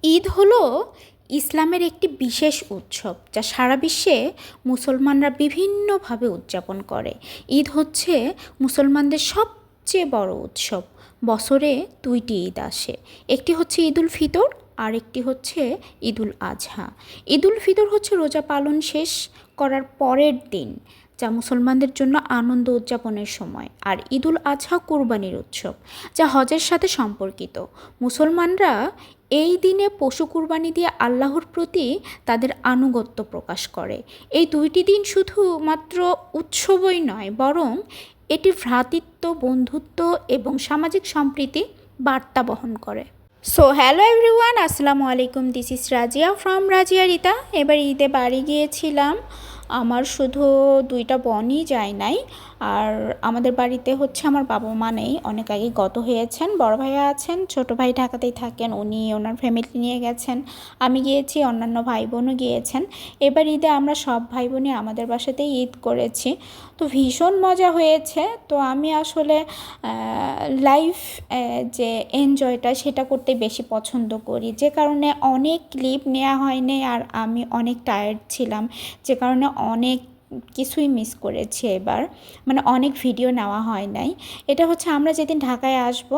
ঈদ হলো ইসলামের একটি বিশেষ উৎসব যা সারা বিশ্বে মুসলমানরা বিভিন্নভাবে উদযাপন করে। ঈদ হচ্ছে মুসলমানদের সবচেয়ে বড় উৎসব। বছরে দুইটি ঈদ আসে, একটি হচ্ছে ঈদুল ফিতর আর একটি হচ্ছে ঈদুল আজহা। ঈদুল ফিতর হচ্ছে রোজা পালন শেষ করার পরের দিন, যা মুসলমানদের জন্য আনন্দ উদযাপনের সময়। আর ঈদুল আজহা কুরবানির উৎসব, যা হজের সাথে সম্পর্কিত। মুসলমানরা এই দিনে পশু কুরবানি দিয়ে আল্লাহর প্রতি তাদের আনুগত্য প্রকাশ করে। এই দুইটি দিন শুধুমাত্র উৎসবই নয়, বরং এটি ভ্রাতৃত্ব, বন্ধুত্ব এবং সামাজিক সম্প্রীতি বার্তা বহন করে। সো হ্যালো এভরিওয়ান, আসসালামু আলাইকুম। This is Razia from Razia Rita. এবার ঈদে বাড়ি গিয়েছিলাম। আমার শুধু দুইটা বোনই যায় নাই, আর আমাদের বাড়িতে হচ্ছে আমার বাবা মা নেই, অনেক আগে গত হয়েছেন। বড় ভাইয়া আছেন, ছোট ভাই ঢাকাতেই থাকেন, উনি ওনার ফ্যামিলি নিয়ে গেছেন। আমি গিয়েছি, অন্যান্য ভাই বোনও গিয়েছেন। এবার ঈদে আমরা সব ভাই বোনই আমাদের বাসাতেই ঈদ করেছি। তো ভীষণ মজা হয়েছে। তো আমি আসলে লাইফ যে এনজয়টা সেটা করতে বেশি পছন্দ করি, যে কারণে অনেক ক্লিপ নেওয়া হয়নি। আর আমি অনেক টায়ার্ড ছিলাম, যে কারণে অনেক কিছুই মিস করেছি এবার, মানে অনেক ভিডিও নেওয়া হয় নাই। এটা হচ্ছে আমরা যেদিন ঢাকায় আসব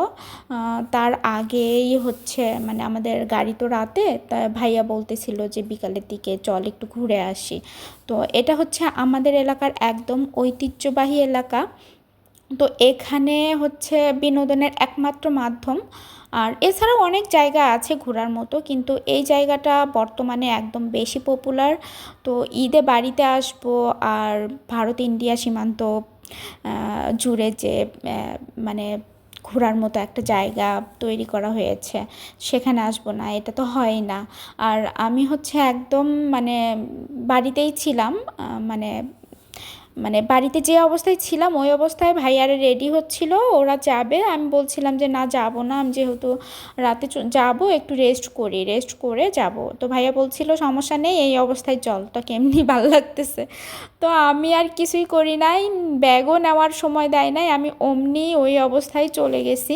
তার আগেই হচ্ছে, মানে আমাদের গাড়ি তো রাতে, তা ভাইয়া বলতেছিল যে বিকালের দিকে চল একটু ঘুরে আসি। তো এটা হচ্ছে আমাদের এলাকার একদম ঐতিহ্যবাহী এলাকা। তো এখানে হচ্ছে বিনোদনের একমাত্র মাধ্যম। আর এছাড়াও অনেক জায়গা আছে ঘোরার মতো, কিন্তু এই জায়গাটা বর্তমানে একদম বেশি পপুলার। তো ঈদে বাড়িতে আসবো, আর ভারত ইন্ডিয়া সীমান্ত জুড়ে যে মানে ঘোরার মতো একটা জায়গা তৈরি করা হয়েছে, সেখানে আসবো না, এটা তো হয় না। আর আমি হচ্ছে একদম মানে বাড়িতেই ছিলাম, মানে মানে বাড়িতে যে অবস্থায় ছিলাম ওই অবস্থায় ভাইয়ারা রেডি হচ্ছিল, ওরা যাবে। আমি বলছিলাম যে না, যাব না, আমি যেহেতু রাতে যাব, একটু রেস্ট করি, রেস্ট করে যাব। তো ভাইয়া বলছিল সমস্যা নেই, এই অবস্থায় চল, তো কেমনি ভালো লাগতেছে। তো আমি আর কিছুই করি নাই, ব্যাগও নেওয়ার সময় দেয় নাই, আমি অমনি ওই অবস্থায় চলে গেছি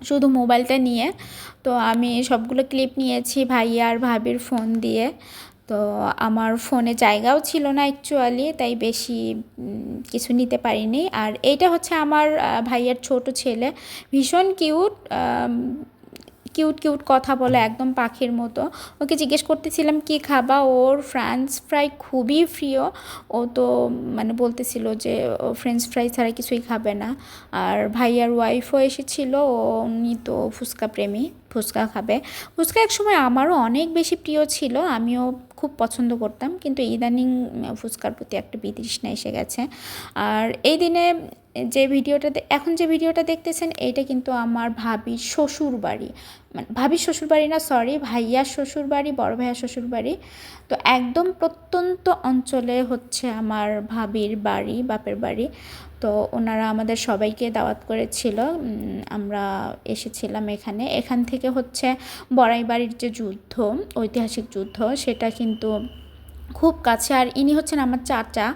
শুধু মোবাইলটা নিয়ে। তো আমি সবগুলো ক্লিপ নিয়েছি ভাইয়া আর ভাবির ফোন দিয়ে। তো আমার ফোনে জায়গাও ছিল না অ্যাকচুয়ালি, তাই বেশি কিছু নিতে পারিনি। আর এইটা হচ্ছে আমার ভাইয়ার ছোট ছেলে, ভীষণ কিউট, কিউট কিউট কথা বলে একদম পাখির মতো। ওকে জিজ্ঞেস করতেছিলাম কি খাবা, ওর ফ্রেঞ্চ ফ্রাই খুবই প্রিয়। ও তো মানে বলতেছিল যে ও ফ্রেঞ্চ ফ্রাই ছাড়া কিছুই খাবে না। আর ভাইয়ার ওয়াইফও এসেছিল, উনি তো ফুচকা প্রেমী, ফুচকা খাবে। ফুচকা একসময় আমারও অনেক বেশি প্রিয় ছিল, আমিও খুব পছন্দ করতাম, কিন্তু ইদানিং ফুচকার প্রতি একটা বিতৃষ্ণা এসে গেছে। আর এই দিনে যে ভিডিওটা এখন যে ভিডিওটা দেখতেছেন, এইটা কিন্তু আমার ভাবির শ্বশুর বাড়ি, মানে ভাবির শ্বশুর বাড়ি না, সরি, ভাইয়ার শ্বশুর বাড়ি, বড় ভাইয়ার শ্বশুর বাড়ি। তো একদম প্রত্যন্ত অঞ্চলে হচ্ছে আমার ভাবির বাড়ি, বাপের বাড়ি। তো ওনারা আমাদের সবাইকে দাওয়াত করেছিল, আমরা এসেছিলাম এখানে। এখান থেকে হচ্ছে বড়াই বাড়ির যে যুদ্ধ, ঐতিহাসিক যুদ্ধ, সেটা কিন্তু খুব কাছে। আর ইনি হচ্ছেন আমার চাচা,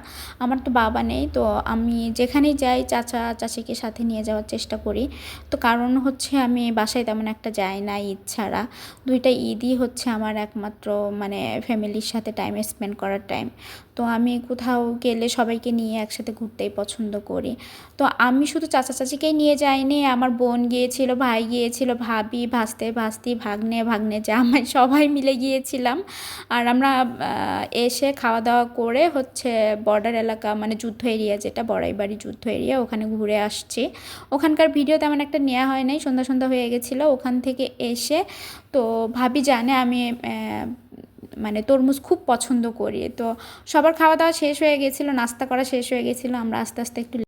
আমার তো বাবা নেই, তো আমি যেখানেই যাই চাচা চাচিকে সাথে নিয়ে যাওয়ার চেষ্টা করি। তো কারণ হচ্ছে আমি বাসায় তেমন একটা যাই না ঈদ ছাড়া। দুইটা ঈদই হচ্ছে আমার একমাত্র মানে ফ্যামিলির সাথে টাইম স্পেন্ড করার টাইম। তো আমি কোথাও গেলে সবাইকে নিয়ে একসাথে ঘুরতেই পছন্দ করি। তো আমি শুধু চাচা চাচিকেই নিয়ে যাইনি, আমার বোন গিয়েছিল, ভাই গিয়েছিল, ভাবি, ভাস্তি, ভাগ্নে জামাই সবাই মিলে গিয়েছিলাম। আর আমরা এসে খাওয়া দাওয়া করে হচ্ছে বর্ডার এলাকা, মানে যুদ্ধ এরিয়া, যেটা বড়াইবাড়ি যুদ্ধ এরিয়া, ওখানে ঘুরে আসছি। ওখানকার ভিডিও তেমন একটা নেওয়া হয় নাই, সন্ধ্যা সন্ধ্যা হয়ে গেছিলো ওখান থেকে এসে। তো ভাবি জানে আমি মানে তরমুজ খুব পছন্দ করি। তো সবার খাওয়া দাওয়া শেষ হয়ে গেছিলো, নাস্তা করা শেষ হয়ে গেছিলো, আমরা আস্তে আস্তে একটু